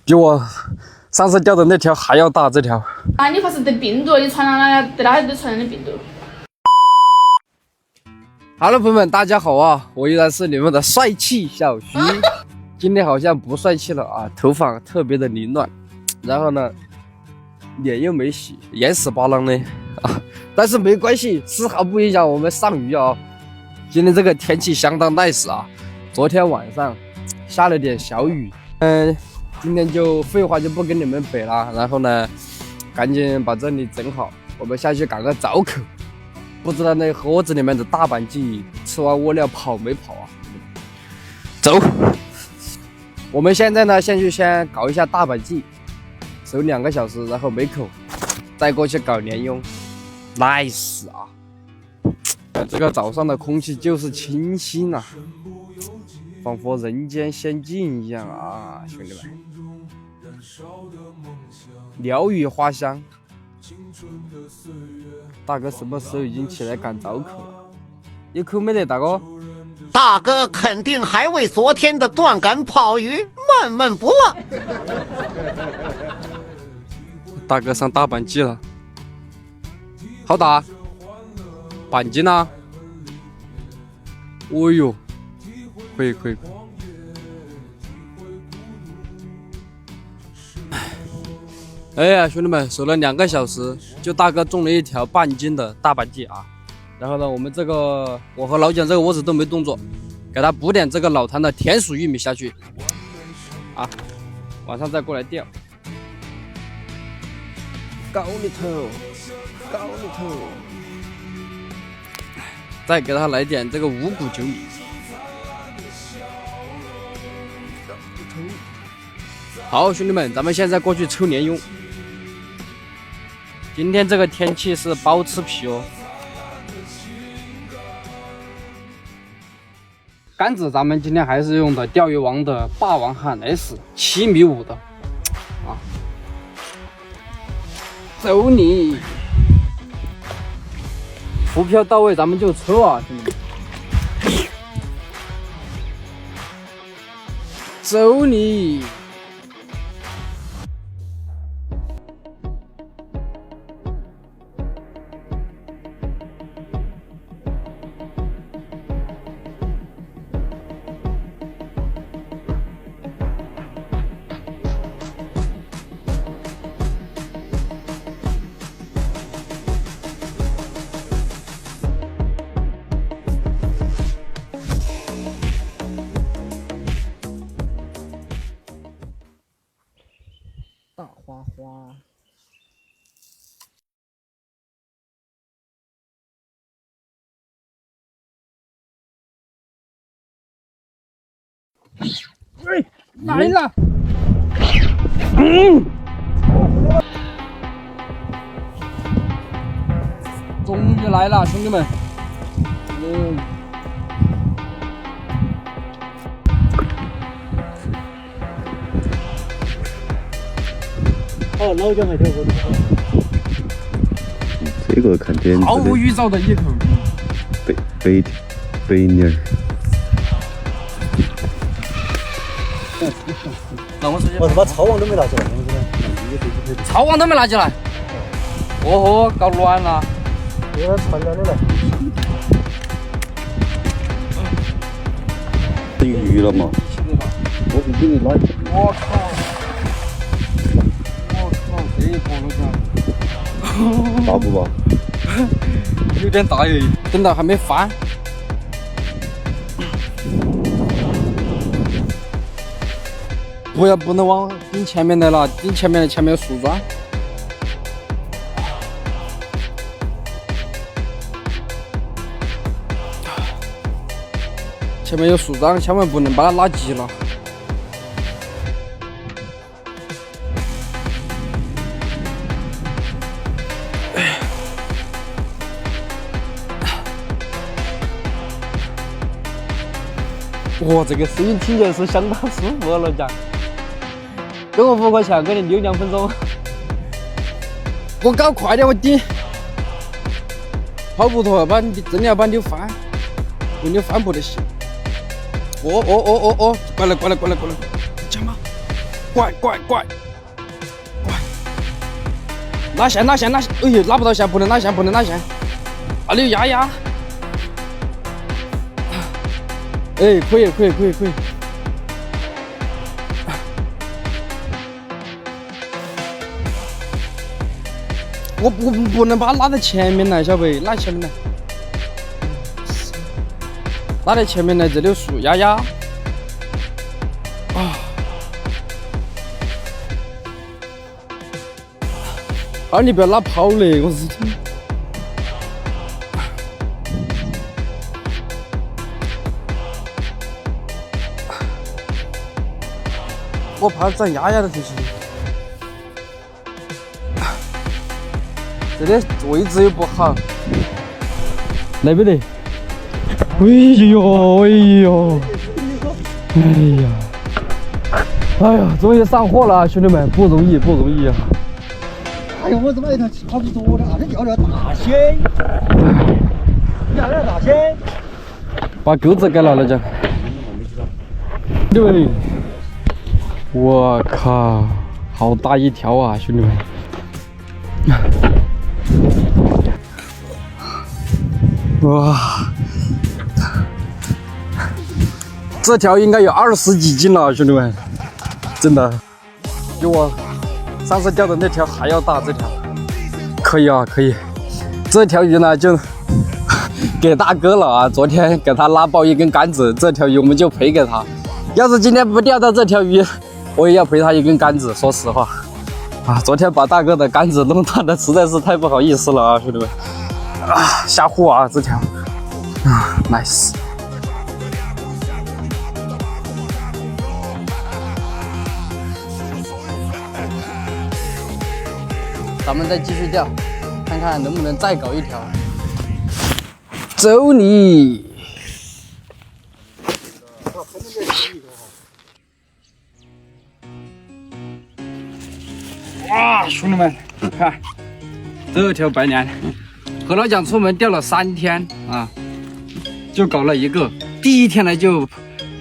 比我上次钓的那条还要大，这条。啊，你怕是得病毒，你传染了，得哪里都传染的病毒。Hello， 朋友们，大家好啊！我依然是你们的帅气小徐。今天好像不帅气了啊，头发特别的凌乱，然后呢，脸又没洗，眼屎巴啷的啊。但是没关系，丝毫不影响我们上鱼啊。今天这个天气相当 nice 啊，昨天晚上下了点小雨。今天就废话就不跟你们北了，然后呢，赶紧把这里整好，我们下去赶个早口。不知道那盒子里面的大板鲫吃完窝料跑没跑啊？走，我们现在呢，先搞一下大板鲫，守2个小时，然后没口，再过去搞鲢鳙 ，nice 啊！这个早上的空气就是清新啊，仿佛人间仙境一样啊，兄弟们！鸟语花香。大哥什么时候已经起来赶早口了？有口没得，大哥？大哥肯定还为昨天的断竿跑鱼闷闷不乐。大哥上大板鲫了，好大，板鲫呢？哦呦，可以。哎呀，兄弟们，守了2个小时，就大哥中了一条半斤的大板鲫啊！然后呢，我和老蒋这个窝子都没动作，给他补点这个老坛的甜薯玉米下去啊，晚上再过来钓。高里头，再给他来点这个五谷酒米。好，兄弟们，咱们现在过去抽鲢鳙。今天这个天气是包吃皮哦。杆子咱们今天还是用的钓鱼王的霸王悍 S7.5米的啊，走你！浮漂到位咱们就抽啊，兄弟们！走你！大花花，哎，来了！终于来了，兄弟们！哦，老蒋还跳过的。这个看点毫无预兆的一口北泥儿。那我直接我他妈抄网都没拿起来，抄网都没拿起来。哦吼，搞乱了。给他传染的来。等鱼了嘛？我不给你拉。我靠！这一波了噻。大不吧？有点大耶，等到还没翻。不能往顶前面来了，顶前面有树桩。前面有树桩，千万不能把它拉急了。哇，这个声音听起来是相当舒服啊，老蒋。给我5块钱，给你溜2分钟。我搞快点，我顶。跑不脱，真的要把你扭翻，不扭翻不得行。哦，过来，讲嘛。怪！拉线！哎呦，拉不到线，不能拉线！啊，你压！哎，可以！我不能把它拉在前面来，晓得不？拉前面来，拉在前面来，这里有树，压！啊！你不要拉跑嘞，我是听。我怕转压的东西。这里位置又不好，来不得。哎呀，终于上货了，兄弟们，不容易啊！哎呀，我怎么一条差不多的，还是钓了大鲜？钓了大鲜？把钩子给拿了，讲。兄弟们，我靠，好大一条啊，兄弟们！哇，这条应该有20几斤了，兄弟们，真的，比我上次钓的那条还要大。这条可以啊，可以。这条鱼呢就给大哥了啊，昨天给他拉爆一根杆子，这条鱼我们就赔给他。要是今天不钓到这条鱼，我也要赔他一根杆子。说实话，啊，昨天把大哥的杆子弄断的实在是太不好意思了啊，兄弟们。啊，下货啊，这条啊 ，nice。咱们再继续钓，看看能不能再搞一条。走你！哇，兄弟们，看这条白鲢。和老蒋出门钓了3天啊，就搞了一个。第1天呢就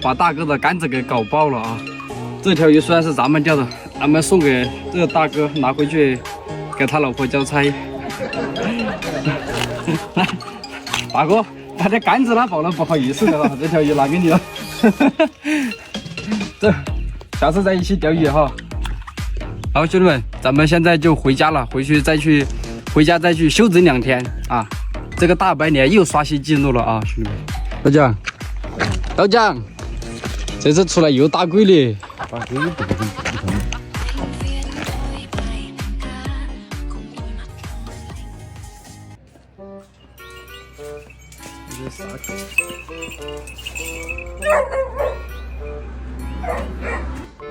把大哥的杆子给搞爆了啊！这条鱼虽然是咱们钓的，咱们送给这个大哥拿回去给他老婆交差。来，大哥，把这杆子拉爆了，不好意思的了，这条鱼拿给你了。这，下次再一起钓鱼哈。好，兄弟们，咱们现在就回家了，回家再去休整2天啊！这个大白鲢又刷新记录了啊，兄弟们！老蒋，这次出来又打龟了。打龟不可能。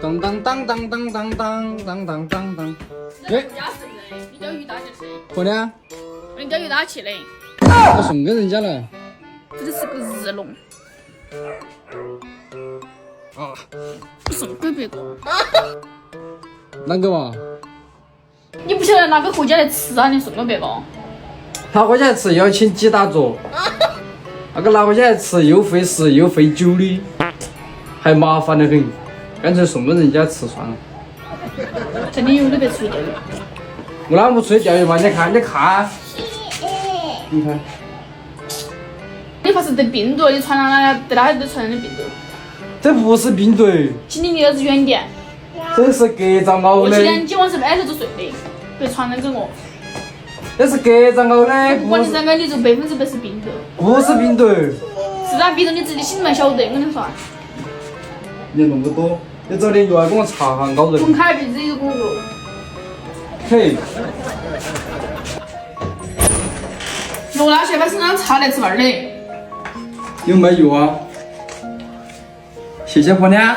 当当当当当当当当当当当。哎，家是人，你钓鱼打起来。婆娘，你钓鱼打起来。我送给人家了。这就是个日龙。啊，我送给别个。哪个嘛？你不晓得拿个回家来吃啊？你送给别个？他回家吃要请几大桌，那个拿回家来吃又费时又费酒的，还麻烦得很，干脆送给人家吃算了。这里有你别出去钓鱼。我哪不出去钓鱼嘛？你看，你看。你怕是得病毒，你传染了，对哪里都传染的病毒。这不是病毒，请你离儿子远点。这是隔障熬我的。今晚是挨着就睡的，别传染给我。这是隔障熬的，不管你啷个，你就100%是病毒。不是病毒。是啊，病毒你自己心里面晓得，我跟你说。你那么多，你找点药来给我查下，咬人。滚开，别自己给我肉。嘿，罗大学把身上擦来吃饭的。有没有啊？谢谢婆娘。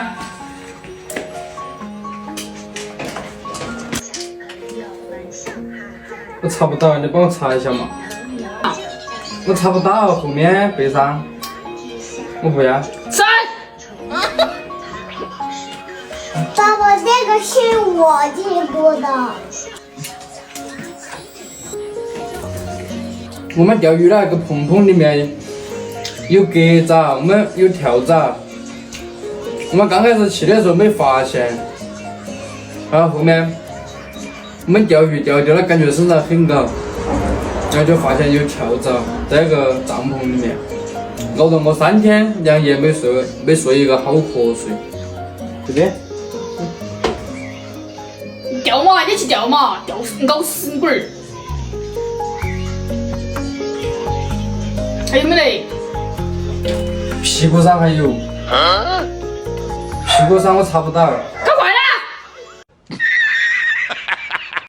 我查不到，你帮我查一下嘛。我查不到后面背上，我不要。吃。爸爸，这个是我见过的。我们钓鱼的那个棚棚里面有蛤蚱，我们有跳蚤。我们刚开始去的时候没发现，然后后面我们钓鱼钓了，感觉身上很高，然后就发现有跳蚤在个帐篷里面，熬了我3天2夜没睡一个好瞌睡。这边钓嘛，你去钓嘛，搞死鬼儿！还有没得？屁股上还有，屁股上我查不到。